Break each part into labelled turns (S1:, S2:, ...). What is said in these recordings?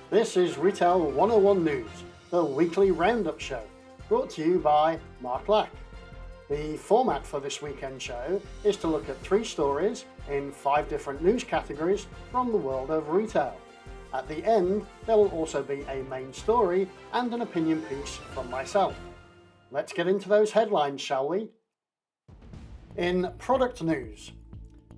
S1: This is Retail 101 News, the weekly roundup show, brought to you by Mark Lack. The format for this weekend show is to look at 3 stories in 5 different news categories from the world of retail. At the end, there will also be a main story and an opinion piece from myself. Let's get into those headlines, shall we? In product news,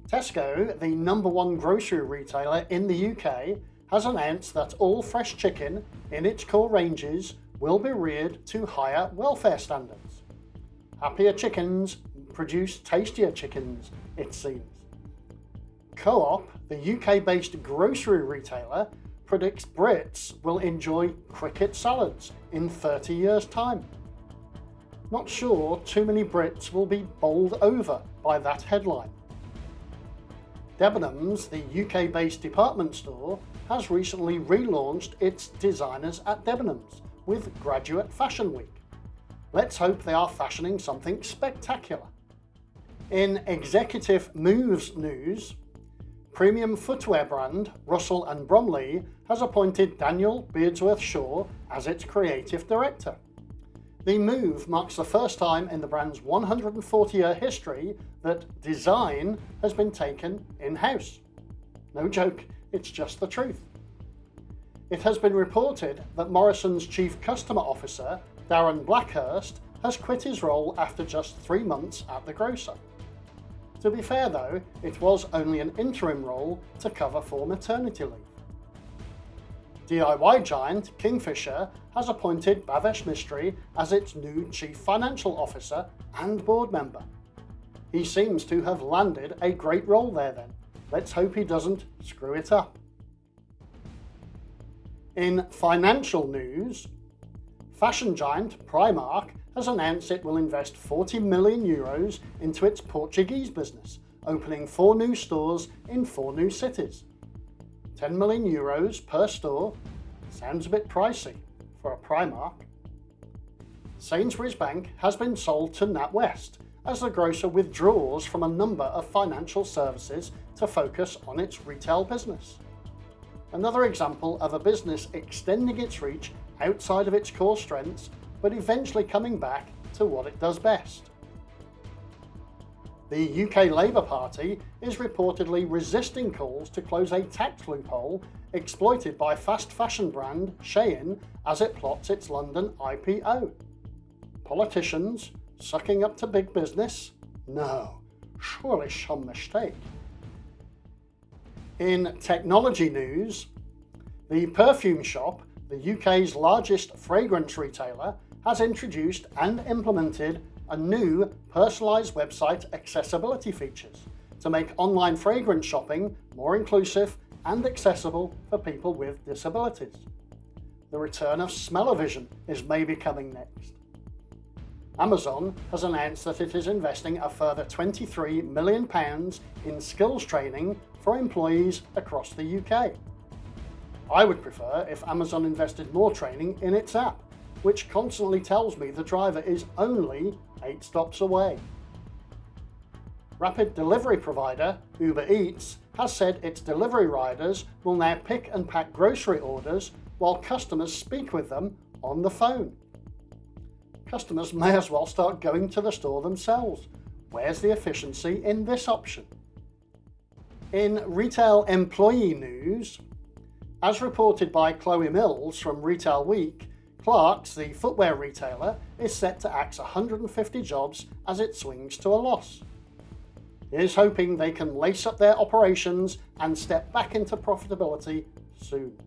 S1: Tesco, the #1 grocery retailer in the UK, has announced that all fresh chicken in its core ranges will be reared to higher welfare standards. Happier chickens produce tastier chickens, it seems. Co-op, the UK-based grocery retailer, predicts Brits will enjoy cricket salads in 30 years' time. Not sure too many Brits will be bowled over by that headline. Debenhams, the UK-based department store, has recently relaunched its Designers at Debenhams with Graduate Fashion Week. Let's hope they are fashioning something spectacular. In executive moves news, premium footwear brand Russell & Bromley has appointed Daniel Beardsworth Shaw as its creative director. The move marks the first time in the brand's 140-year history that design has been taken in-house. No joke, it's just the truth. It has been reported that Morrison's Chief Customer Officer, Darren Blackhurst, has quit his role after just 3 months at the grocer. To be fair though, it was only an interim role to cover for maternity leave. DIY giant Kingfisher has appointed Bhavesh Mistry as its new Chief Financial Officer and board member. He seems to have landed a great role there then. Let's hope he doesn't screw it up. In financial news, fashion giant Primark has announced it will invest €40 million into its Portuguese business, opening 4 new stores in 4 new cities. €10 million per store sounds a bit pricey for a Primark. Sainsbury's Bank has been sold to NatWest as the grocer withdraws from a number of financial services to focus on its retail business. Another example of a business extending its reach outside of its core strengths, but eventually coming back to what it does best. The UK Labour Party is reportedly resisting calls to close a tax loophole exploited by fast fashion brand Shein as it plots its London IPO. Politicians sucking up to big business? No, surely some mistake. In technology news, the Perfume Shop, the UK's largest fragrance retailer, has introduced and implemented a new personalised website accessibility features to make online fragrance shopping more inclusive and accessible for people with disabilities. The return of smell-o-vision is maybe coming next. Amazon has announced that it is investing a further £23 million in skills training for employees across the UK. I would prefer if Amazon invested more training in its app, which constantly tells me the driver is only 8 stops away. Rapid delivery provider Uber Eats has said its delivery riders will now pick and pack grocery orders while customers speak with them on the phone. Customers may as well start going to the store themselves. Where's the efficiency in this option? In retail employee news, as reported by Chloe Mills from Retail Week, Clarks, the footwear retailer, is set to axe 150 jobs as it swings to a loss. Here's hoping they can lace up their operations and step back into profitability soon.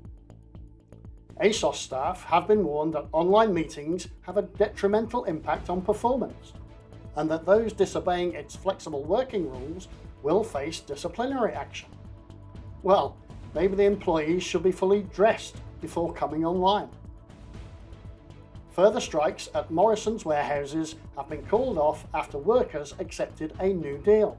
S1: ASOS staff have been warned that online meetings have a detrimental impact on performance, and that those disobeying its flexible working rules will face disciplinary action. Well, maybe the employees should be fully dressed before coming online. Further strikes at Morrison's warehouses have been called off after workers accepted a new deal.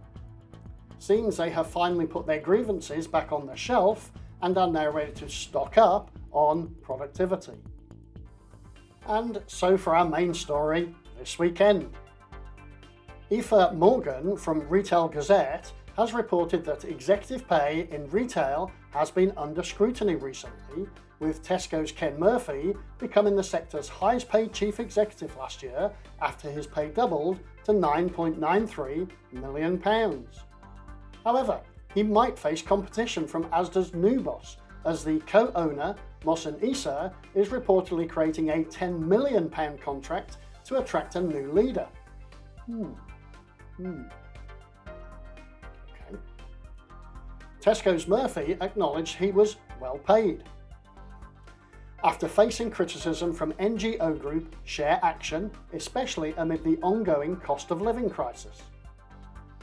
S1: Seems they have finally put their grievances back on the shelf and are now ready to stock up on productivity. And so for our main story this weekend. Aoife Morgan from Retail Gazette has reported that executive pay in retail has been under scrutiny recently, with Tesco's Ken Murphy becoming the sector's highest paid chief executive last year after his pay doubled to £9.93 million. However, he might face competition from Asda's new boss, as the co-owner, Mohsen Issa, is reportedly creating a £10 million contract to attract a new leader. Okay. Tesco's Murphy acknowledged he was well paid. After facing criticism from NGO group Share Action, especially amid the ongoing cost of living crisis.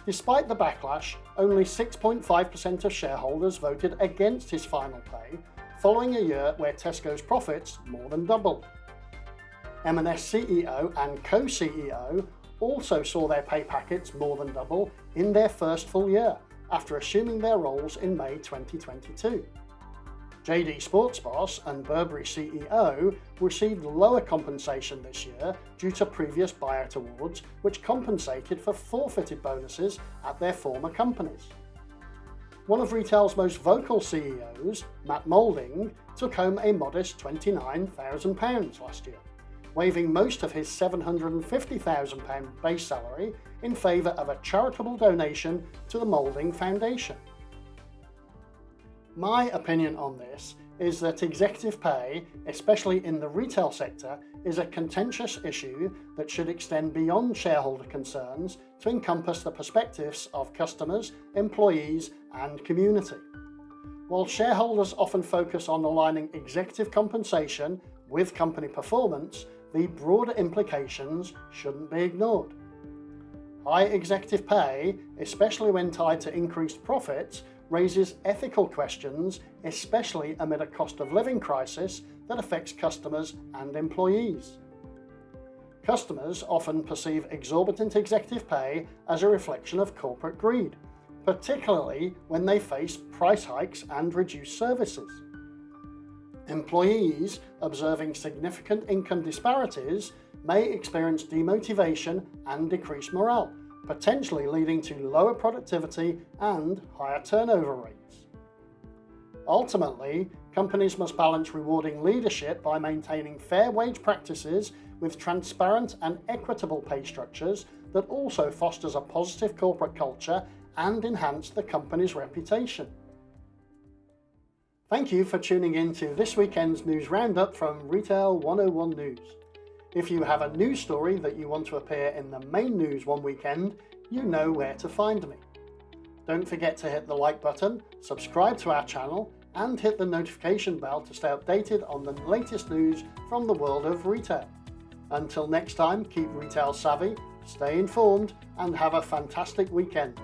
S1: Despite the backlash, only 6.5% of shareholders voted against his final pay, following a year where Tesco's profits more than doubled. M&S CEO and co-CEO also saw their pay packets more than double in their first full year, after assuming their roles in May 2022. JD Sports boss and Burberry CEO received lower compensation this year due to previous buyout awards, which compensated for forfeited bonuses at their former companies. One of retail's most vocal CEOs, Matt Moulding, took home a modest £29,000 last year, waiving most of his £750,000 base salary in favour of a charitable donation to the Moulding Foundation. My opinion on this is that executive pay, especially in the retail sector, is a contentious issue that should extend beyond shareholder concerns to encompass the perspectives of customers, employees, and community. While shareholders often focus on aligning executive compensation with company performance, the broader implications shouldn't be ignored. High executive pay, especially when tied to increased profits, raises ethical questions, especially amid a cost of living crisis that affects customers and employees. Customers often perceive exorbitant executive pay as a reflection of corporate greed, particularly when they face price hikes and reduced services. Employees observing significant income disparities may experience demotivation and decreased morale, potentially leading to lower productivity and higher turnover rates. Ultimately, companies must balance rewarding leadership by maintaining fair wage practices with transparent and equitable pay structures that also fosters a positive corporate culture and enhance the company's reputation. Thank you for tuning in to this weekend's news roundup from Retail 101 News. If you have a news story that you want to appear in the main news one weekend, you know where to find me. Don't forget to hit the like button, subscribe to our channel, and hit the notification bell to stay updated on the latest news from the world of retail. Until next time, keep retail savvy, stay informed, and have a fantastic weekend.